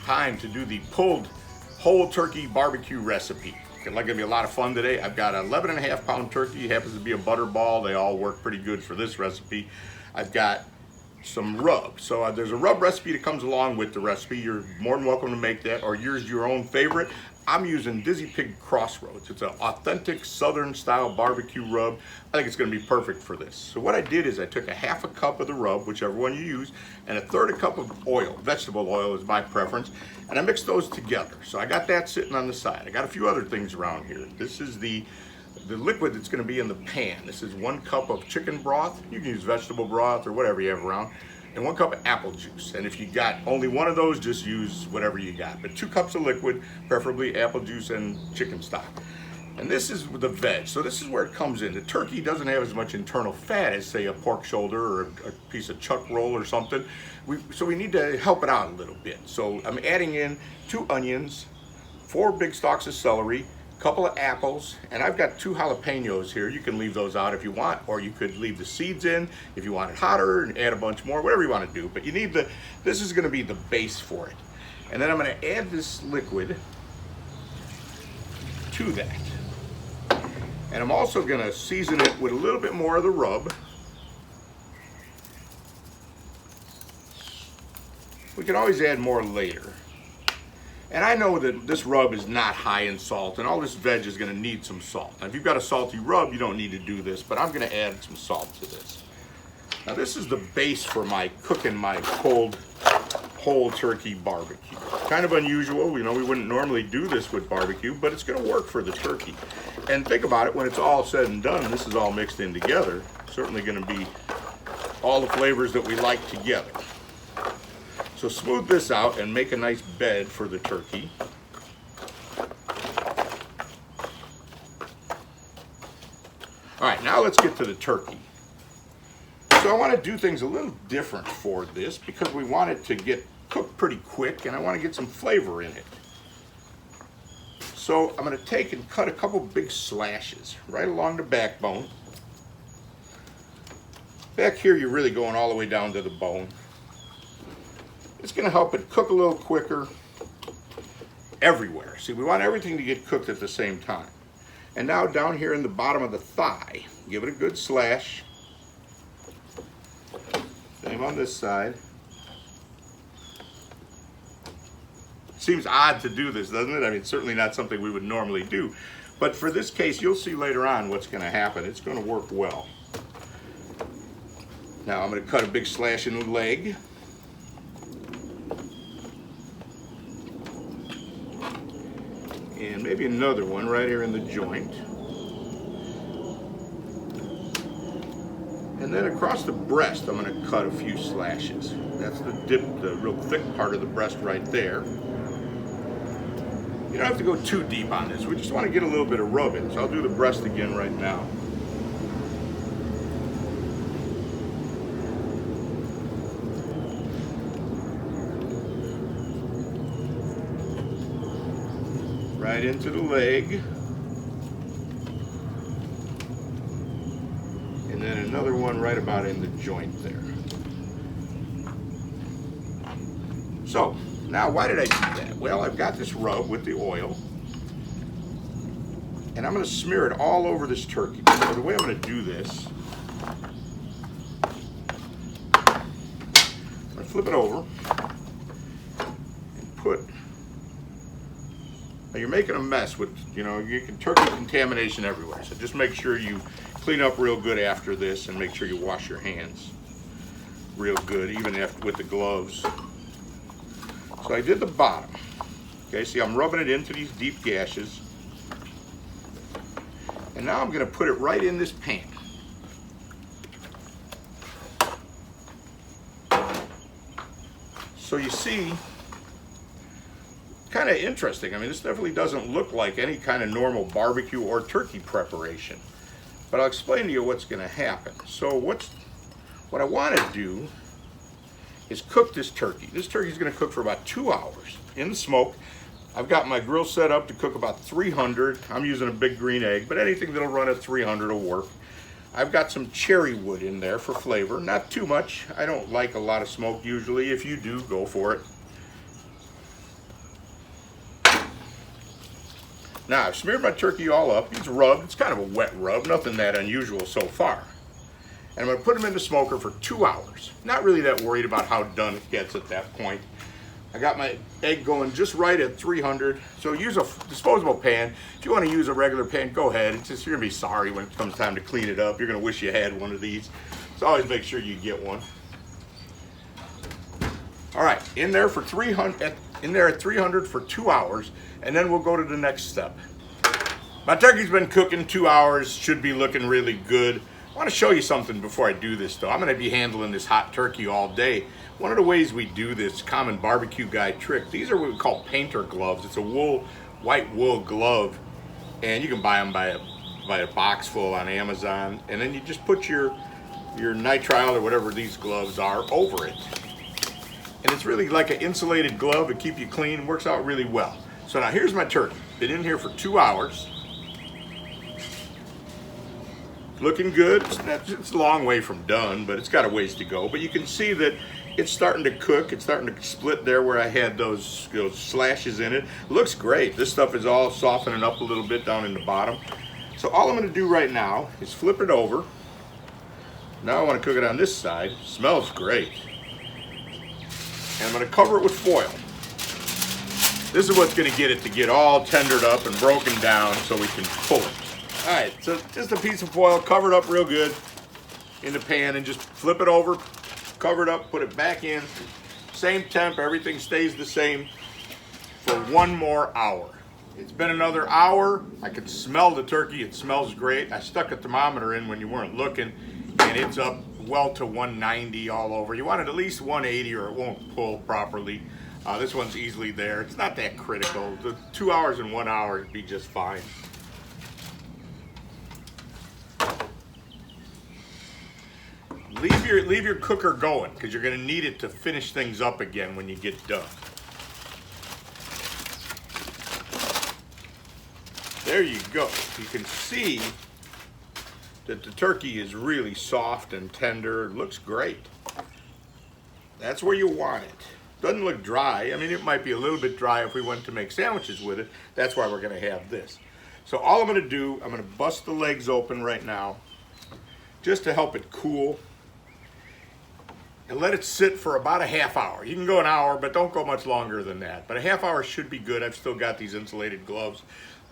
time to do the pulled whole turkey barbecue recipe. It's like gonna be a lot of fun today. I've got an 11.5 pound turkey, happens to be a butterball. They all work pretty good for this recipe. I've got some rub. So there's a rub recipe that comes along with the recipe. You're more than welcome to make that or use your own favorite. I'm using Dizzy Pig Crossroads. It's an authentic Southern style barbecue rub. I think it's gonna be perfect for this. So what I did is I took a half a cup of the rub, whichever one you use, and a third a cup of oil. Vegetable oil is my preference. And I mixed those together. So I got that sitting on the side. I got a few other things around here. This is the liquid that's gonna be in the pan. This is 1 cup of chicken broth. You can use vegetable broth or whatever you have around. And 1 cup of apple juice. And if you got only one of those, just use whatever you got. But 2 cups of liquid, preferably apple juice and chicken stock. And this is the veg. So this is where it comes in. The turkey doesn't have as much internal fat as, say, a pork shoulder or a piece of chuck roll or something. So we need to help it out a little bit. So I'm adding in 2 onions, 4 big stalks of celery, couple of apples, and I've got 2 jalapenos here. You can leave those out if you want, or you could leave the seeds in if you want it hotter and add a bunch more, whatever you want to do. But you need this is going to be the base for it. And then I'm going to add this liquid to that. And I'm also going to season it with a little bit more of the rub. We can always add more later. And I know that this rub is not high in salt, and all this veg is gonna need some salt. Now, if you've got a salty rub, you don't need to do this, but I'm gonna add some salt to this. Now, this is the base for my cooking my cold whole turkey barbecue. Kind of unusual, you know, we wouldn't normally do this with barbecue, but it's gonna work for the turkey. And think about it, when it's all said and done, this is all mixed in together, certainly gonna be all the flavors that we like together. So smooth this out and make a nice bed for the turkey. All right, now let's get to the turkey. So I want to do things a little different for this because we want it to get cooked pretty quick and I want to get some flavor in it. So I'm going to take and cut a couple big slashes right along the backbone. Back here you're really going all the way down to the bone. It's going to help it cook a little quicker everywhere. See, we want everything to get cooked at the same time. And now down here in the bottom of the thigh, give it a good slash. Same on this side. Seems odd to do this, doesn't it? I mean, it's certainly not something we would normally do. But for this case, you'll see later on what's going to happen. It's going to work well. Now I'm going to cut a big slash in the leg. And maybe another one right here in the joint. And then across the breast, I'm going to cut a few slashes. That's the real thick part of the breast right there. You don't have to go too deep on this. We just want to get a little bit of rub in. So I'll do the breast again right now. Right into the leg. And then another one right about in the joint there. So, now why did I do that? Well, I've got this rub with the oil. And I'm going to smear it all over this turkey. So the way I'm going to do this, I'm going to flip it over and put. Now you're making a mess with, you know, you can turkey contamination everywhere. So just make sure you clean up real good after this and make sure you wash your hands real good, even after, with the gloves. So I did the bottom. Okay, see I'm rubbing it into these deep gashes. And now I'm going to put it right in this pan. So you see, kind of interesting. I mean, this definitely doesn't look like any kind of normal barbecue or turkey preparation. But I'll explain to you what's going to happen. So what I want to do is cook this turkey. This turkey is going to cook for about 2 hours in the smoke. I've got my grill set up to cook about 300. I'm using a big green egg, but anything that'll run at 300 will work. I've got some cherry wood in there for flavor, not too much. I don't like a lot of smoke usually. If you do, go for it. Now I've smeared my turkey all up. He's rubbed. It's kind of a wet rub, nothing that unusual so far. And I'm going to put them in the smoker for 2 hours. Not really that worried about how done it gets at that point. I got my egg going just right at 300. So use a disposable pan. If you want to use a regular pan, go ahead. It's just you're going to be sorry when it comes time to clean it up. You're going to wish you had one of these. So always make sure you get one. All right, in there for 300. In there at 300 for 2 hours, and then we'll go to the next step. My turkey's been cooking 2 hours. Should be looking really good. I want to show you something before I do this though. I'm going to be handling this hot turkey all day. One of the ways we do this common barbecue guy trick, these are what we call painter gloves. It's a white wool glove, and you can buy them by a box full on Amazon, and then you just put your nitrile or whatever these gloves are over it. And it's really like an insulated glove to keep you clean. Works out really well. So now here's my turkey. Been in here for 2 hours. Looking good. It's a long way from done, but it's got a ways to go. But you can see that it's starting to cook. It's starting to split there where I had those slashes in it. Looks great. This stuff is all softening up a little bit down in the bottom. So all I'm going to do right now is flip it over. Now I want to cook it on this side. Smells great. And I'm going to cover it with foil. This is what's going to get it to get all tendered up and broken down so we can pull it. All right, so just a piece of foil, cover it up real good in the pan, and just flip it over, cover it up, put it back in. Same temp, everything stays the same for 1 more hour. It's been another hour. I can smell the turkey. It smells great. I stuck a thermometer in when you weren't looking, and it's up well to 190 all over. You want it at least 180 or it won't pull properly. This one's easily there. It's not that critical. The 2 hours and 1 hour would be just fine. Leave your cooker going because you're going to need it to finish things up again when you get done. There you go. You can see that the turkey is really soft and tender. It looks great. That's where you want it. Doesn't look dry. I mean, it might be a little bit dry if we went to make sandwiches with it. That's why we're going to have this. So all I'm going to do, I'm going to bust the legs open right now just to help it cool and let it sit for about a half hour. You can go an hour, but don't go much longer than that. But a half hour should be good. I've still got these insulated gloves.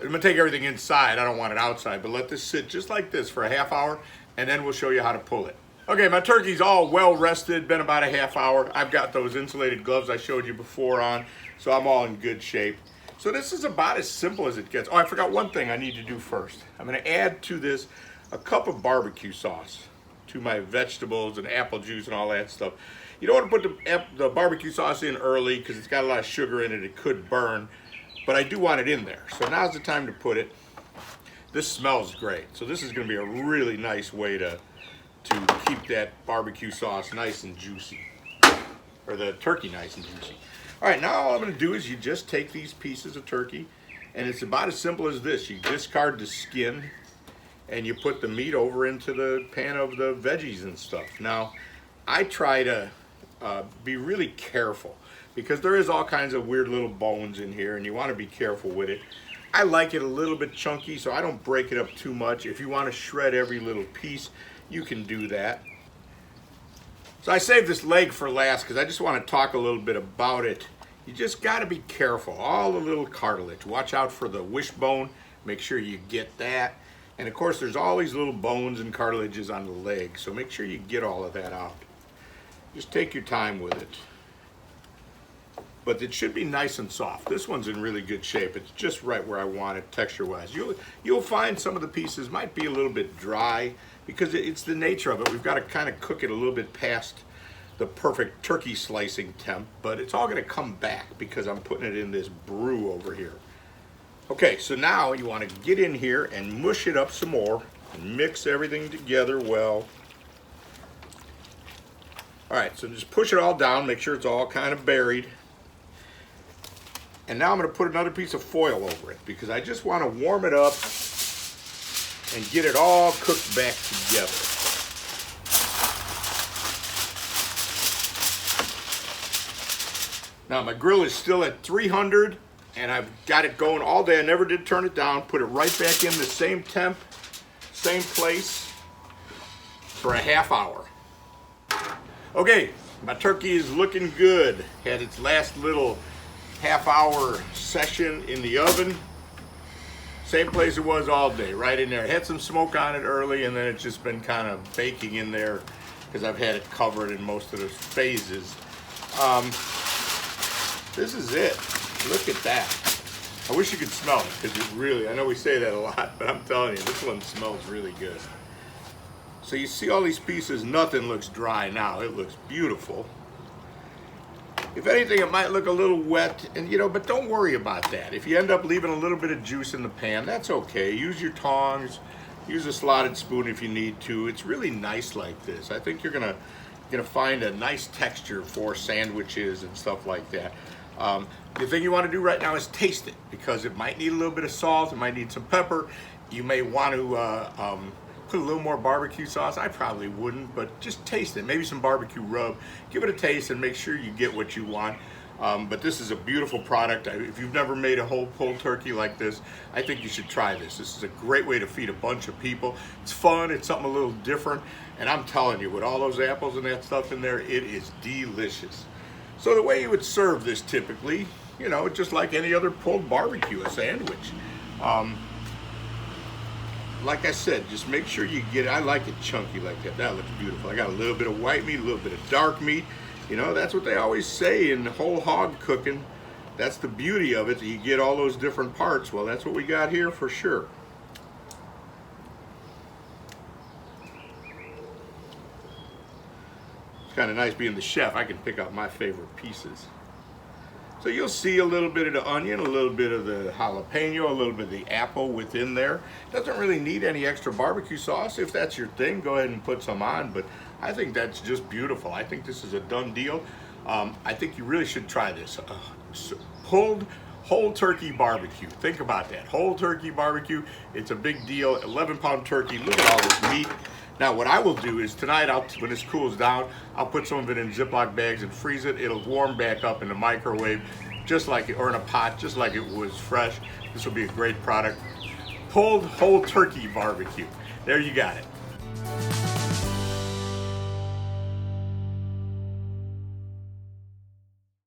I'm going to take everything inside. I don't want it outside, but let this sit just like this for a half hour, and then we'll show you how to pull it. Okay, my turkey's all well rested, been about a half hour. I've got those insulated gloves I showed you before on, so I'm all in good shape. So this is about as simple as it gets. Oh, I forgot one thing I need to do first. I'm going to add to this a cup of barbecue sauce to my vegetables and apple juice and all that stuff. You don't want to put the barbecue sauce in early because it's got a lot of sugar in it. It could burn, but I do want it in there. So now's the time to put it. This smells great. So this is going to be a really nice way to keep that barbecue sauce nice and juicy, or the turkey nice and juicy. All right, now all I'm going to do is you just take these pieces of turkey, and it's about as simple as this. You discard the skin, and you put the meat over into the pan of the veggies and stuff. Now, I try to be really careful because there is all kinds of weird little bones in here, and you want to be careful with it. I like it a little bit chunky, so I don't break it up too much. If you want to shred every little piece, you can do that. So I saved this leg for last because I just want to talk a little bit about it. You just got to be careful. All the little cartilage. Watch out for the wishbone. Make sure you get that. And of course, there's all these little bones and cartilages on the leg, so make sure you get all of that out. Just take your time with it. But it should be nice and soft. This one's in really good shape. It's just right where I want it texture-wise. You'll find some of the pieces might be a little bit dry because it's the nature of it. We've got to kind of cook it a little bit past the perfect turkey slicing temp, but it's all going to come back because I'm putting it in this brew over here. Okay, so now you want to get in here and mush it up some more and mix everything together well. All right, so just push it all down, make sure it's all kind of buried. And now I'm going to put another piece of foil over it because I just want to warm it up and get it all cooked back together. Now my grill is still at 300 and I've got it going all day. I never did turn it down. Put it right back in the same temp, same place for a half hour. Okay, my turkey is looking good. Had its last little half-hour session in the oven. Same place it was all day, right in there. It had some smoke on it early, and then it's just been kind of baking in there because I've had it covered in most of the phases. This is it. Look at that. I wish you could smell it, because it really, I know we say that a lot, but I'm telling you, this one smells really good. So you see all these pieces, nothing looks dry now. It looks beautiful. If anything, it might look a little wet, and but don't worry about that. If you end up leaving a little bit of juice in the pan, that's okay. Use your tongs, use a slotted spoon if you need to. It's really nice like this. I think you're gonna find a nice texture for sandwiches and stuff like that. The thing you want to do right now is taste it, because it might need a little bit of salt, it might need some pepper. You may want to put a little more barbecue sauce. I probably wouldn't, but just taste it. Maybe some barbecue rub. Give it a taste and make sure you get what you want. But this is a beautiful product. If you've never made a whole pulled turkey like this, I think you should try this. This is a great way to feed a bunch of people. It's fun, it's something a little different, and I'm telling you, with all those apples and that stuff in there, it is delicious. So the way you would serve this typically, just like any other pulled barbecue, a sandwich. Like I said, just make sure you get it. I like it chunky like that. That looks beautiful. I got a little bit of white meat, a little bit of dark meat. That's what they always say in whole hog cooking. That's the beauty of it, that you get all those different parts. Well, that's what we got here for sure. It's kind of nice being the chef. I can pick out my favorite pieces. So you'll see a little bit of the onion, a little bit of the jalapeno, a little bit of the apple within there. Doesn't really need any extra barbecue sauce. If that's your thing, go ahead and put some on, but I think that's just beautiful. I think this is a done deal. I think you really should try this. Pulled whole turkey barbecue. Think about that. Whole turkey barbecue. It's a big deal. 11-pound turkey. Look at all this meat. Now what I will do is tonight, when this cools down, I'll put some of it in Ziploc bags and freeze it. It'll warm back up in the microwave, just like it, or in a pot, just like it was fresh. This will be a great product. Pulled whole turkey barbecue. There you got it.